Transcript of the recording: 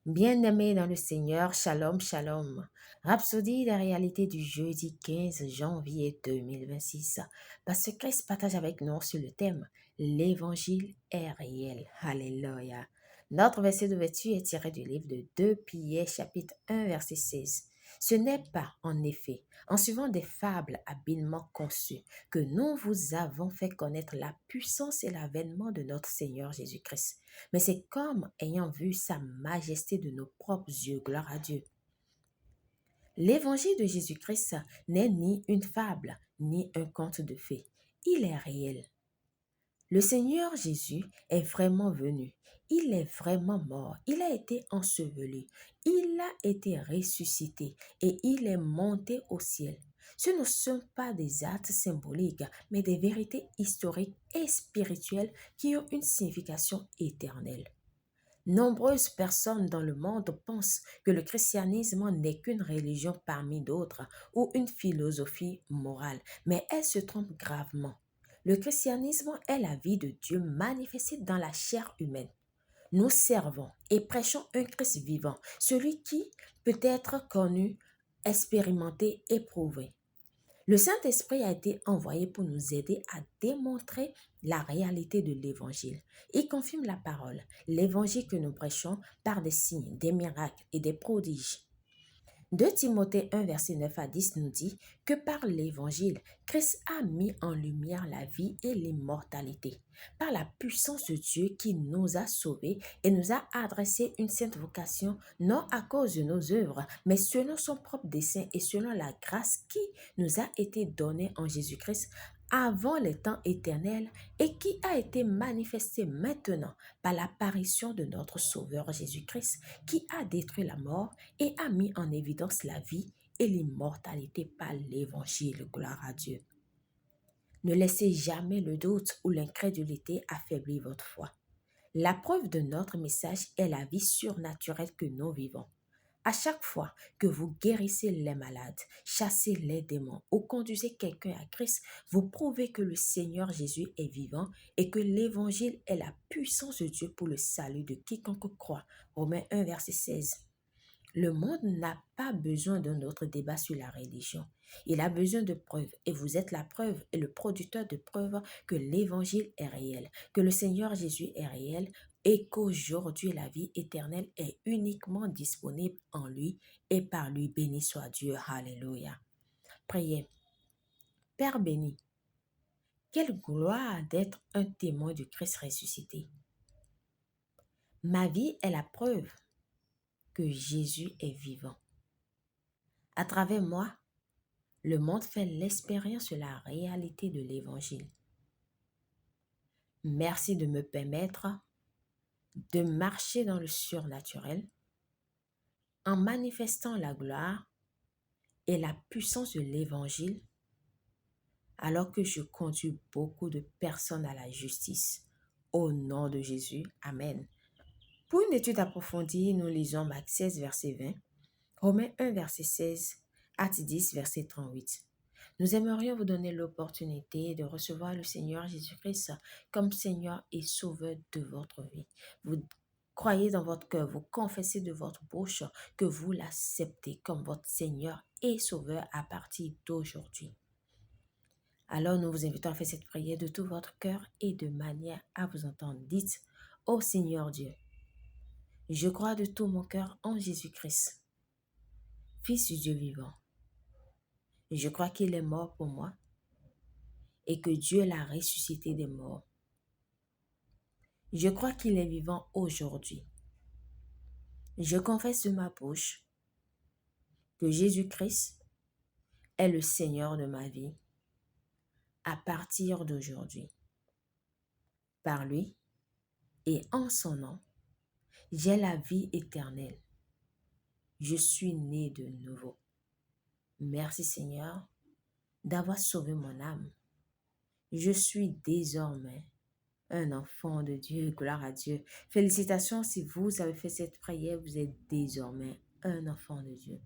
Bien-aimés dans le Seigneur, shalom, shalom. Rhapsodie des réalités du jeudi 15 janvier 2026. Parce que Christ partage avec nous sur le thème L'Évangile est réel. Alléluia. Notre verset d'ouverture est tiré du livre de 2 Pierre, chapitre 1, verset 16. Ce n'est pas, en effet, en suivant des fables habilement conçues, que nous vous avons fait connaître la puissance et l'avènement de notre Seigneur Jésus-Christ. Mais c'est comme ayant vu sa majesté de nos propres yeux. Gloire à Dieu. L'évangile de Jésus-Christ n'est ni une fable, ni un conte de fées. Il est réel. Le Seigneur Jésus est vraiment venu. Il est vraiment mort. Il a été enseveli. Il a été ressuscité et il est monté au ciel. Ce ne sont pas des actes symboliques, mais des vérités historiques et spirituelles qui ont une signification éternelle. Nombreuses personnes dans le monde pensent que le christianisme n'est qu'une religion parmi d'autres ou une philosophie morale, mais elles se trompent gravement. Le christianisme est la vie de Dieu manifestée dans la chair humaine. Nous servons et prêchons un Christ vivant, celui qui peut être connu, expérimenté, éprouvé. Le Saint-Esprit a été envoyé pour nous aider à démontrer la réalité de l'Évangile. Il confirme la parole, l'Évangile que nous prêchons par des signes, des miracles et des prodiges. 2 Timothée 1, verset 9 à 10 nous dit que par l'Évangile, Christ a mis en lumière la vie et l'immortalité. Par la puissance de Dieu qui nous a sauvés et nous a adressé une sainte vocation, non à cause de nos œuvres, mais selon son propre dessein et selon la grâce qui nous a été donnée en Jésus-Christ avant les temps éternels et qui a été manifestée maintenant par l'apparition de notre Sauveur Jésus-Christ qui a détruit la mort et a mis en évidence la vie et l'immortalité par l'Évangile. Gloire à Dieu. Ne laissez jamais le doute ou l'incrédulité affaiblir votre foi. La preuve de notre message est la vie surnaturelle que nous vivons. À chaque fois que vous guérissez les malades, chassez les démons ou conduisez quelqu'un à Christ, vous prouvez que le Seigneur Jésus est vivant et que l'Évangile est la puissance de Dieu pour le salut de quiconque croit. Romains 1, verset 16. Le monde n'a pas besoin d'un autre débat sur la religion. Il a besoin de preuves et vous êtes la preuve et le producteur de preuves que l'Évangile est réel, que le Seigneur Jésus est réel et qu'aujourd'hui la vie éternelle est uniquement disponible en lui et par lui. Béni soit Dieu. Alléluia. Priez. Père béni, quelle gloire d'être un témoin du Christ ressuscité. Ma vie est la preuve que Jésus est vivant. À travers moi, le monde fait l'expérience de la réalité de l'Évangile. Merci de me permettre de marcher dans le surnaturel en manifestant la gloire et la puissance de l'Évangile alors que je conduis beaucoup de personnes à la justice. Au nom de Jésus, Amen. Pour une étude approfondie, nous lisons Marc 16, verset 20, Romains 1, verset 16, Actes 10, verset 38. Nous aimerions vous donner l'opportunité de recevoir le Seigneur Jésus-Christ comme Seigneur et Sauveur de votre vie. Vous croyez dans votre cœur, vous confessez de votre bouche que vous l'acceptez comme votre Seigneur et Sauveur à partir d'aujourd'hui. Alors nous vous invitons à faire cette prière de tout votre cœur et de manière à vous entendre. Dites, ô Seigneur Dieu, je crois de tout mon cœur en Jésus-Christ, Fils du Dieu vivant. Je crois qu'il est mort pour moi et que Dieu l'a ressuscité des morts. Je crois qu'il est vivant aujourd'hui. Je confesse de ma bouche que Jésus-Christ est le Seigneur de ma vie à partir d'aujourd'hui. Par lui et en son nom, j'ai la vie éternelle. Je suis né de nouveau. Merci Seigneur d'avoir sauvé mon âme. Je suis désormais un enfant de Dieu. Gloire à Dieu. Félicitations si vous avez fait cette prière, vous êtes désormais un enfant de Dieu.